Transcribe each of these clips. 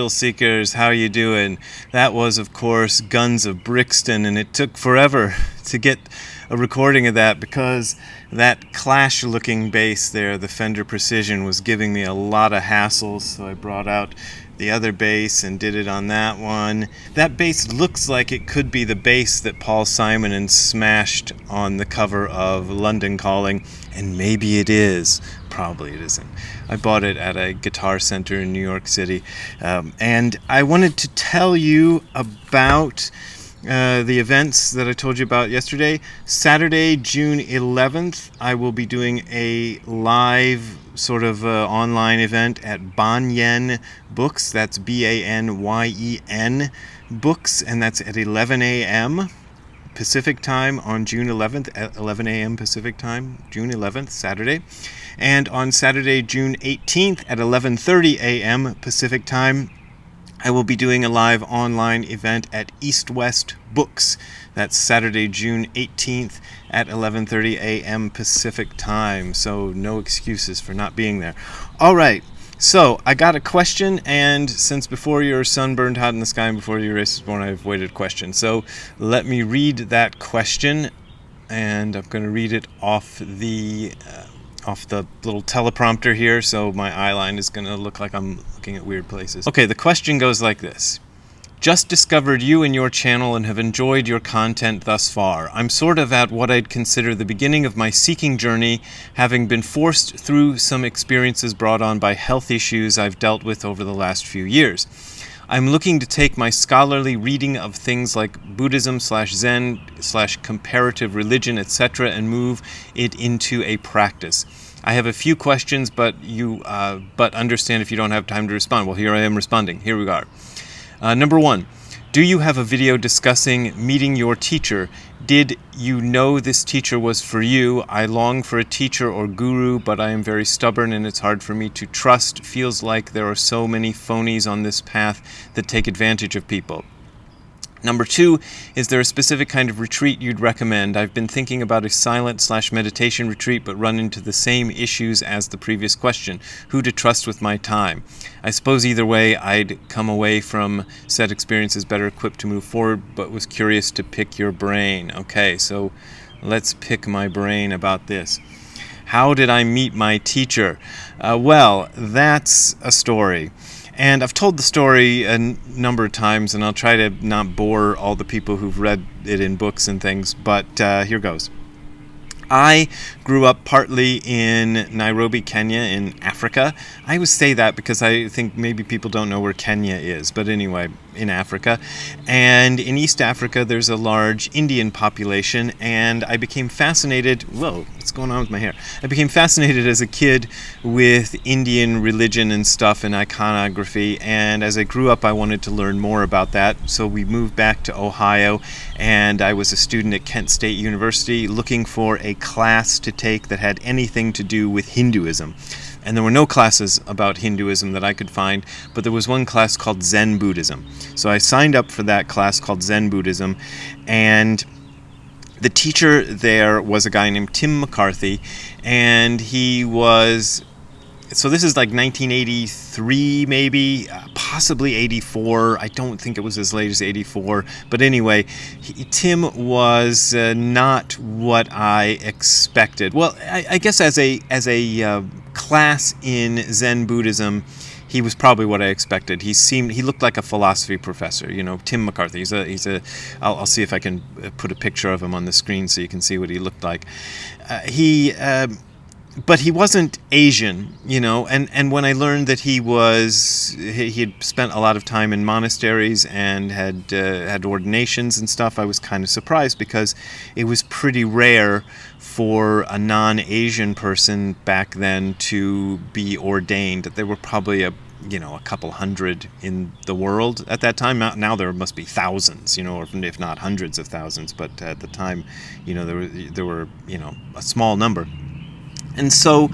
Thrill Seekers, how you doing? That was, of course, Guns of Brixton, and it took forever to get a recording of that because that Clash-looking bass there, the Fender Precision, was giving me a lot of hassles, so I brought out the other bass and did it on that one. That bass looks like it could be the bass that Paul Simonon smashed on the cover of London Calling, and maybe it is. Probably it isn't. I bought it at a guitar center in New York City, and I wanted to tell you about the events that I told you about yesterday. Saturday, June 11th, I will be doing a live sort of online event at Banyen Books. That's Banyen Books, and that's at 11 a.m. Pacific time on June 11th at 11 a.m. Pacific time, June 11th, Saturday. And on Saturday, June 18th at 11:30 a.m. Pacific time, I will be doing a live online event at East West Books. That's Saturday, June 18th at 11:30 a.m. Pacific time. So no excuses for not being there. All right. So I got a question, and since before your sun burned hot in the sky and before your race was born, I've waited a question. So let me read that question, and I'm going to read it off the little teleprompter here, so my eyeline is going to look like I'm looking at weird places. Okay, the question goes like this. Just discovered you and your channel and have enjoyed your content thus far. I'm sort of at what I'd consider the beginning of my seeking journey, having been forced through some experiences brought on by health issues I've dealt with over the last few years. I'm looking to take my scholarly reading of things like Buddhism/Zen/comparative religion, etc., and move it into a practice. I have a few questions, but understand if you don't have time to respond. Well, here I am responding. Here we are. Number 1, do you have a video discussing meeting your teacher? Did you know this teacher was for you? I long for a teacher or guru, but I am very stubborn and it's hard for me to trust. Feels like there are so many phonies on this path that take advantage of people. Number 2, is there a specific kind of retreat you'd recommend? I've been thinking about a silent/meditation retreat, but run into the same issues as the previous question. Who to trust with my time? I suppose either way, I'd come away from said experiences better equipped to move forward, but was curious to pick your brain. Okay, so let's pick my brain about this. How did I meet my teacher? Well, that's a story. And I've told the story a number of times, and I'll try to not bore all the people who've read it in books and things, but here goes. I grew up partly in Nairobi, Kenya, in Africa. I always say that because I think maybe people don't know where Kenya is, but anyway, in Africa. And in East Africa, there's a large Indian population, and I became fascinated. Whoa, what's going on with my hair? I became fascinated as a kid with Indian religion and stuff and iconography, and as I grew up, I wanted to learn more about that. So we moved back to Ohio, and I was a student at Kent State University looking for a class to take that had anything to do with Hinduism. And there were no classes about Hinduism that I could find, but there was one class called Zen Buddhism. So I signed up for that class called Zen Buddhism, and the teacher there was a guy named Tim McCarthy, and he was... So this is like 1983, maybe, possibly 84. I don't think it was as late as 84. But anyway, Tim was not what I expected. Well, I guess as a class in Zen Buddhism, he was probably what I expected. He looked like a philosophy professor. You know, Tim McCarthy. I'll see if I can put a picture of him on the screen so you can see what he looked like. But he wasn't Asian, you know, and when I learned that he had spent a lot of time in monasteries and had ordinations and stuff, I was kind of surprised because it was pretty rare for a non-Asian person back then to be ordained. There were probably a couple hundred in the world at that time. Now there must be thousands, or if not hundreds of thousands, but at the time, there were a small number. And so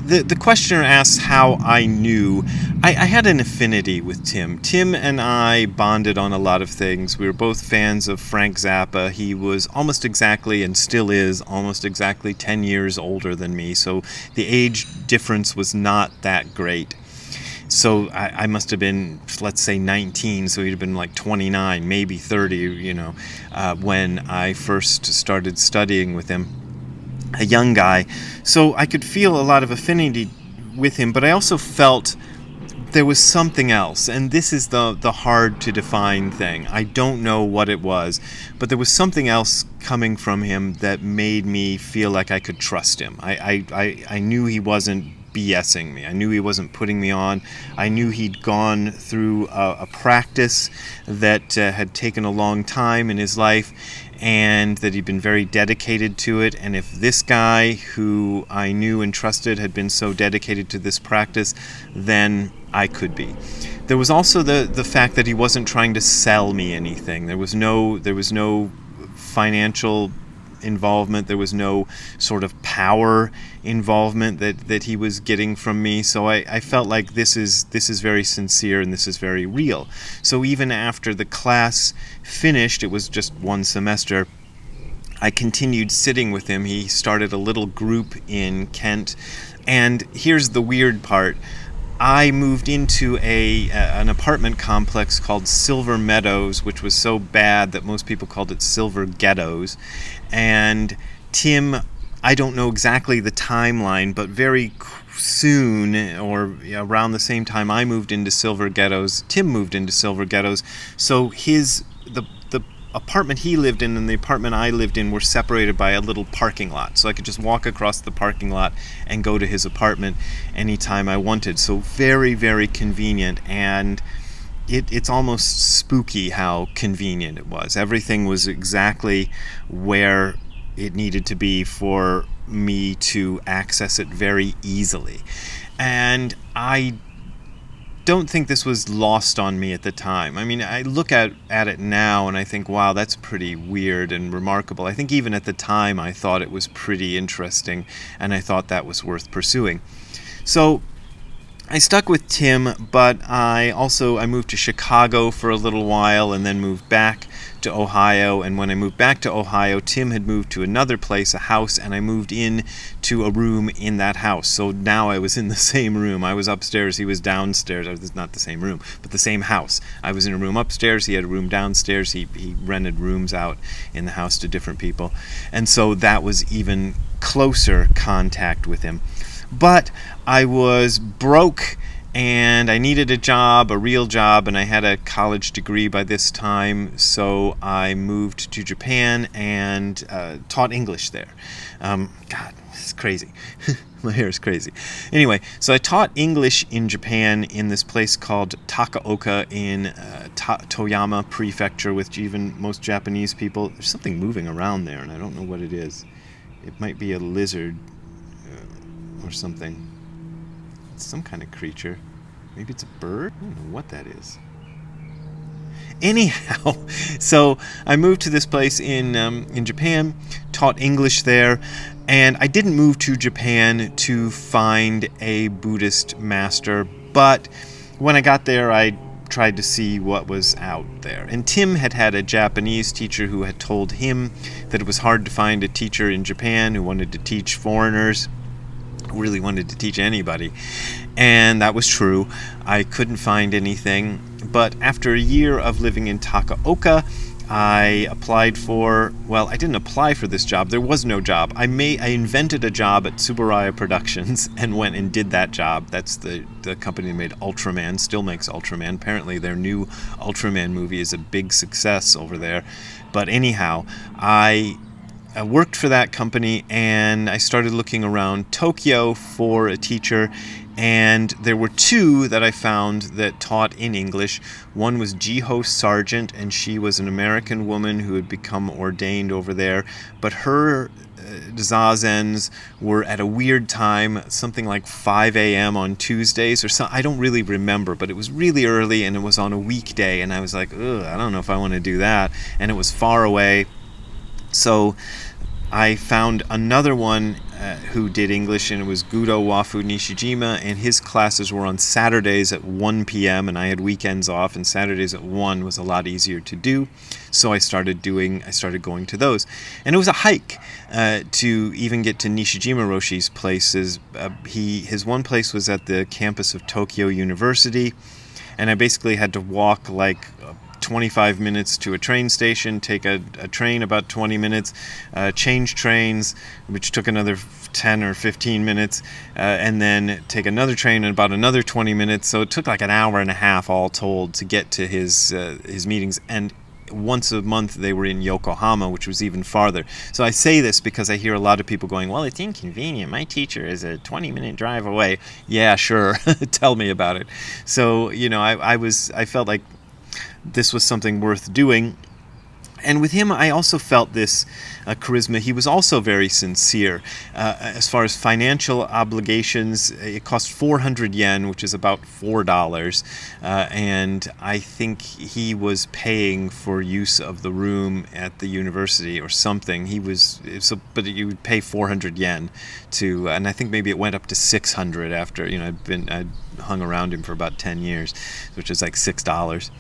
the questioner asks how I knew. I had an affinity with Tim. Tim and I bonded on a lot of things. We were both fans of Frank Zappa. He was almost exactly, and still is, almost exactly 10 years older than me, so the age difference was not that great. So I must have been, let's say, 19, so he'd have been like 29, maybe 30, when I first started studying with him, a young guy. So I could feel a lot of affinity with him, but I also felt there was something else, and this is the hard to define thing. I don't know what it was, but there was something else coming from him that made me feel like I could trust him. I knew he wasn't BSing me. I knew he wasn't putting me on. I knew he'd gone through a practice that had taken a long time in his life, and that he'd been very dedicated to it. And if this guy, who I knew and trusted, had been so dedicated to this practice, then I could be. There was also the fact that he wasn't trying to sell me anything. There was no financial involvement. There was no sort of power involvement that he was getting from me. So I felt like this is very sincere and this is very real. So even after the class finished, it was just one semester, I continued sitting with him. He started a little group in Kent. And here's the weird part. I moved into an apartment complex called Silver Meadows, which was so bad that most people called it Silver Ghettos. And Tim, I don't know exactly the timeline, but very soon, or around the same time I moved into Silver Ghettos, Tim moved into Silver Ghettos. So the apartment he lived in and the apartment I lived in were separated by a little parking lot, so I could just walk across the parking lot and go to his apartment anytime I wanted. So very, very convenient, and it's almost spooky how convenient it was. Everything was exactly where it needed to be for me to access it very easily. And I don't think this was lost on me at the time. I mean, I look at it now and I think, wow, that's pretty weird and remarkable. I think even at the time I thought it was pretty interesting, and I thought that was worth pursuing. So I stuck with Tim, but I moved to Chicago for a little while and then moved back to Ohio. And when I moved back to Ohio, Tim had moved to another place, a house, and I moved in to a room in that house. So now I was in the same room. I was upstairs, he was downstairs. It was not the same room, but the same house. I was in a room upstairs, he had a room downstairs. He rented rooms out in the house to different people. And so that was even closer contact with him. But I was broke and I needed a job, a real job, and I had a college degree by this time, so I moved to Japan and taught English there. God, it's crazy. My hair is crazy. Anyway, so I taught English in Japan in this place called Takaoka in Toyama Prefecture, with even most Japanese people. There's something moving around there, and I don't know what it is. It might be a lizard or something. It's some kind of creature. Maybe it's a bird? I don't know what that is. Anyhow, so I moved to this place in Japan, taught English there, and I didn't move to Japan to find a Buddhist master, but when I got there, I tried to see what was out there. And Tim had a Japanese teacher who had told him that it was hard to find a teacher in Japan who wanted to teach foreigners, who really wanted to teach anybody. And that was true. I couldn't find anything. But after a year of living in Takaoka, I didn't apply for this job. There was no job. I invented a job at Tsuburaya Productions and went and did that job. That's the company that made Ultraman, still makes Ultraman. Apparently their new Ultraman movie is a big success over there. But anyhow, I worked for that company, and I started looking around Tokyo for a teacher, and there were two that I found that taught in English. One was Jiho Sargent, and she was an American woman who had become ordained over there, but her zazens were at a weird time, something like 5 a.m. on Tuesdays or so. I don't really remember, but it was really early, and it was on a weekday, and I was like, ugh, I don't know if I want to do that, and it was far away. So I found another one who did English, and it was Gudo Wafu Nishijima, and his classes were on Saturdays at 1 p.m., and I had weekends off, and Saturdays at 1 was a lot easier to do, so I started going to those. And it was a hike to even get to Nishijima Roshi's places. His one place was at the campus of Tokyo University, and I basically had to walk like 25 minutes to a train station, take a train about 20 minutes, change trains, which took another 10 or 15 minutes, and then take another train in about another 20 minutes. So it took like an hour and a half all told to get to his meetings. And once a month they were in Yokohama, which was even farther. So I say this because I hear a lot of people going, well, it's inconvenient. My teacher is a 20-minute drive away. Yeah, sure. Tell me about it. So, I felt like this was something worth doing. And with him, I also felt this charisma. He was also very sincere. As far as financial obligations, it cost 400 yen, which is about $4. And I think he was paying for use of the room at the university or something. But you would pay 400 yen to, and I think maybe it went up to 600 after, I'd hung around him for about 10 years, which is like $6.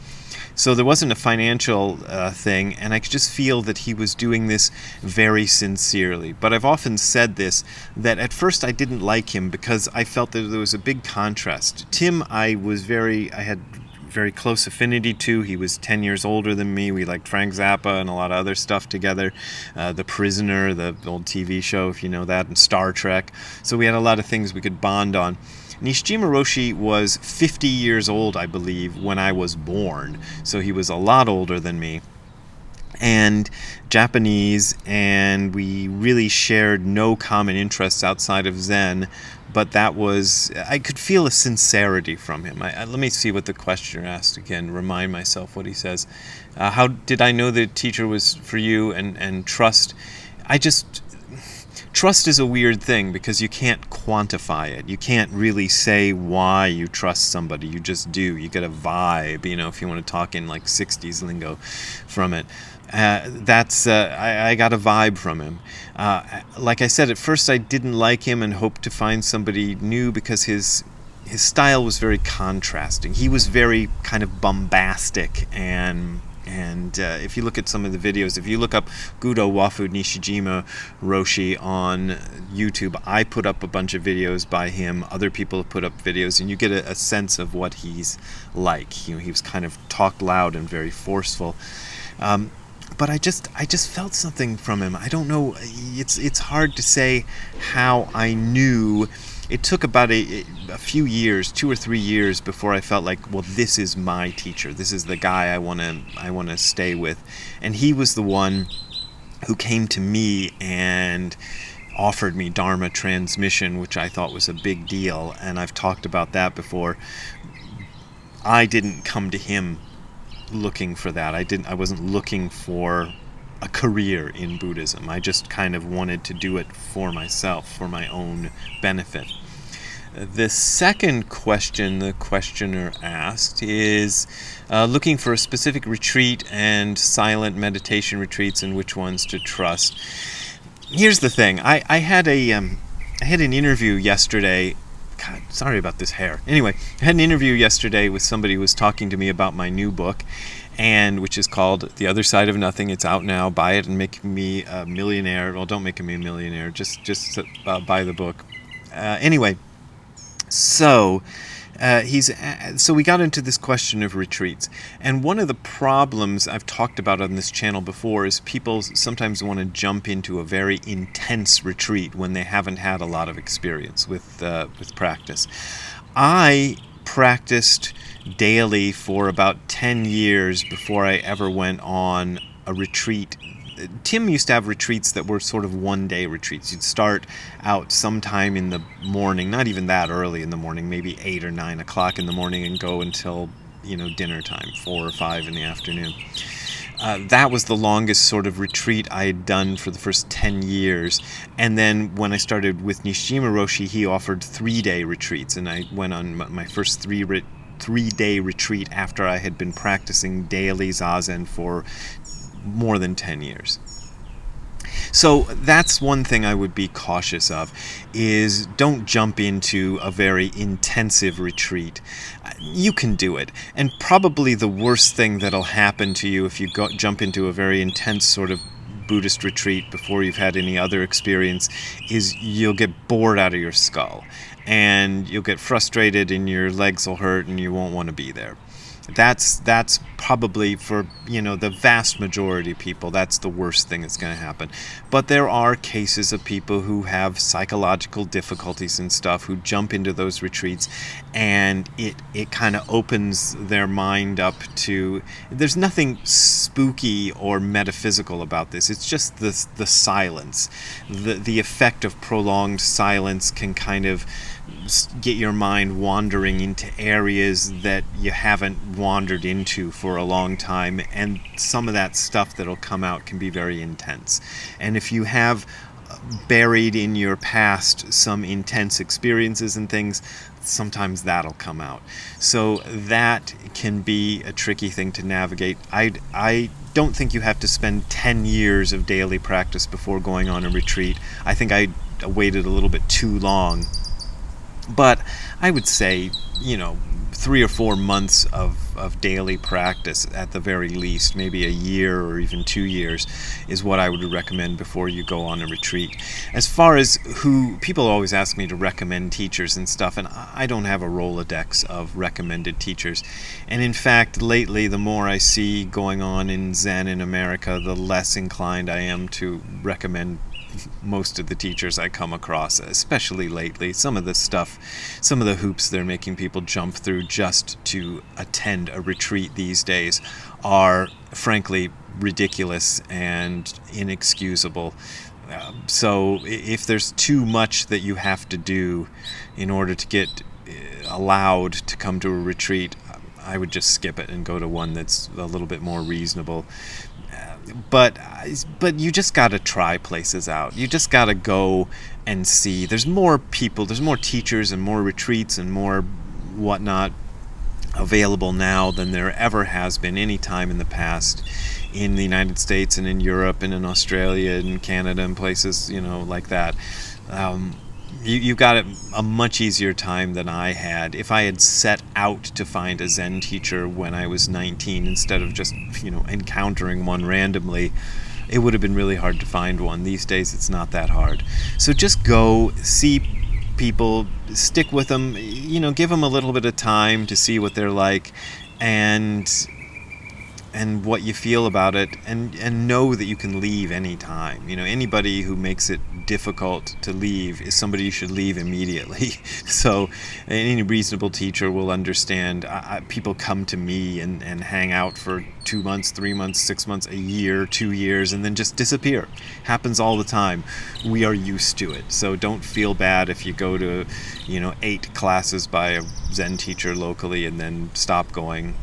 So there wasn't a financial thing, and I could just feel that he was doing this very sincerely. But I've often said this, that at first I didn't like him because I felt that there was a big contrast. Tim, I had very close affinity to. He was 10 years older than me. We liked Frank Zappa and a lot of other stuff together. The Prisoner, the old TV show, if you know that, and Star Trek. So we had a lot of things we could bond on. Nishijima Roshi was 50 years old, I believe, when I was born. So he was a lot older than me. And Japanese, and we really shared no common interests outside of Zen. But I could feel a sincerity from him. Let me see what the questioner asked again, remind myself what he says. How did I know the teacher was for you, and trust? Trust is a weird thing because you can't quantify it. You can't really say why you trust somebody. You just do. You get a vibe, if you want to talk in like 60s lingo from it. I got a vibe from him. Like I said, at first I didn't like him and hoped to find somebody new because his style was very contrasting. He was very kind of bombastic and if you look at some of the videos, if you look up Gudo Wafu Nishijima Roshi on YouTube, I put up a bunch of videos by him. Other people have put up videos, and you get a sense of what he's like. He was kind of talk loud and very forceful. But I just felt something from him. I don't know. It's hard to say how I knew. It took about a few years, 2 or 3 years, before I felt like, well, this is my teacher. This is the guy I want to stay with. And he was the one who came to me and offered me Dharma transmission, which I thought was a big deal. And I've talked about that before. I didn't come to him looking for that. I wasn't looking for a career in Buddhism. I just kind of wanted to do it for myself, for my own benefit. The second question the questioner asked is looking for a specific retreat and silent meditation retreats and which ones to trust. Here's the thing. I had an interview yesterday. God, sorry about this hair. Anyway, I had an interview yesterday with somebody who was talking to me about my new book, and which is called The Other Side of Nothing. It's out now. Buy it and make me a millionaire. Well, don't make me a millionaire. Just buy the book. Anyway, so we got into this question of retreats, and one of the problems I've talked about on this channel before is people sometimes want to jump into a very intense retreat when they haven't had a lot of experience with practice. I practiced daily for about 10 years before I ever went on a retreat. Tim used to have retreats that were sort of one-day retreats. You'd start out sometime in the morning, not even that early in the morning, maybe 8 or 9 o'clock in the morning, and go until dinner time, 4 or 5 in the afternoon. That was the longest sort of retreat I had done for the first 10 years. And then when I started with Nishijima Roshi, he offered 3-day retreats, and I went on my first 3-day retreat after I had been practicing daily Zazen for more than 10 years. So that's one thing I would be cautious of, is don't jump into a very intensive retreat. You can do it. And probably the worst thing that'll happen to you if you jump into a very intense sort of Buddhist retreat before you've had any other experience is you'll get bored out of your skull. And you'll get frustrated and your legs will hurt and you won't want to be there. That's probably, for the vast majority of people, that's the worst thing that's going to happen. But there are cases of people who have psychological difficulties and stuff who jump into those retreats, and it kind of opens their mind up to, there's nothing spooky or metaphysical about this. It's just the silence. The effect of prolonged silence can kind of get your mind wandering into areas that you haven't wandered into for a long time, and some of that stuff that'll come out can be very intense. And if you have buried in your past some intense experiences and things, sometimes that'll come out. So that can be a tricky thing to navigate. I don't think you have to spend 10 years of daily practice before going on a retreat. I think I waited a little bit too long. But I would say, 3 or 4 months of daily practice at the very least, maybe a year or even 2 years, is what I would recommend before you go on a retreat. As far as people always ask me to recommend teachers and stuff, and I don't have a Rolodex of recommended teachers. And in fact, lately, the more I see going on in Zen in America, the less inclined I am to recommend most of the teachers I come across, especially lately. Some of the hoops they're making people jump through just to attend a retreat these days are frankly ridiculous and inexcusable. So if there's too much that you have to do in order to get allowed to come to a retreat, I would just skip it and go to one that's a little bit more reasonable. But you just got to try places out. You just got to go and see. There's more people, there's more teachers and more retreats and more whatnot available now than there ever has been any time in the past in the United States and in Europe and in Australia and Canada and places, like that. You got a much easier time than I had. If I had set out to find a Zen teacher when I was 19 instead of just, encountering one randomly, it would have been really hard to find one. These days it's not that hard. So just go, see people, stick with them, give them a little bit of time to see what they're like and what you feel about it, and know that you can leave any time. Anybody who makes it difficult to leave is somebody you should leave immediately. So any reasonable teacher will understand. People come to me and hang out for 2 months, 3 months, 6 months, a year, 2 years, and then just disappear. Happens all the time. We are used to it. So don't feel bad if you go to 8 classes by a Zen teacher locally and then stop going.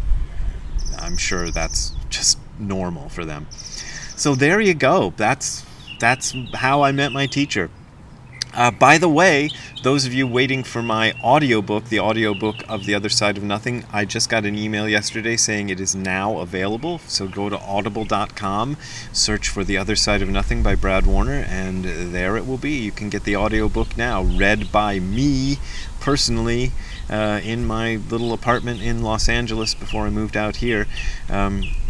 I'm sure that's just normal for them. So there you go. That's how I met my teacher. By the way, those of you waiting for my audiobook, the audiobook of The Other Side of Nothing, I just got an email yesterday saying it is now available. So go to audible.com, search for The Other Side of Nothing by Brad Warner, and there it will be. You can get the audiobook now, read by me personally, in my little apartment in Los Angeles before I moved out here.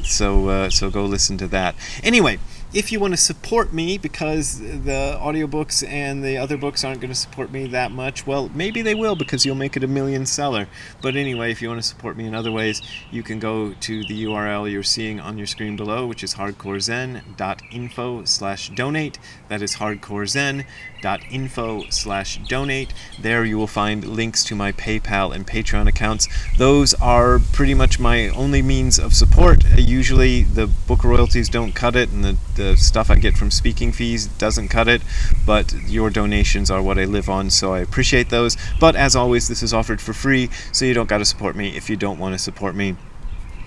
So go listen to that. Anyway, if you want to support me, because the audiobooks and the other books aren't going to support me that much, well, maybe they will, because you'll make it a million seller. But anyway, if you want to support me in other ways, you can go to the URL you're seeing on your screen below, which is hardcorezen.info/donate. That is hardcorezen.info/donate. There you will find links to my PayPal and Patreon accounts. Those are pretty much my only means of support. Usually the book royalties don't cut it, and the stuff I get from speaking fees doesn't cut it, but your donations are what I live on, so I appreciate those. But as always, this is offered for free, so you don't got to support me if you don't want to support me.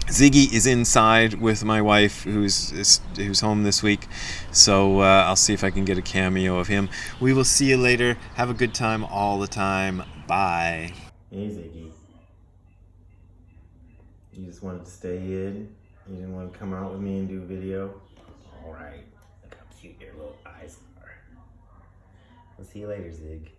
Ziggy is inside with my wife, who's home this week, so I'll see if I can get a cameo of him. We will see you later. Have a good time all the time. Bye. Hey, Ziggy. You just wanted to stay in? You didn't want to come out with me and do video? All right. Look how cute your little eyes eyes are. I'll see you later, Zig.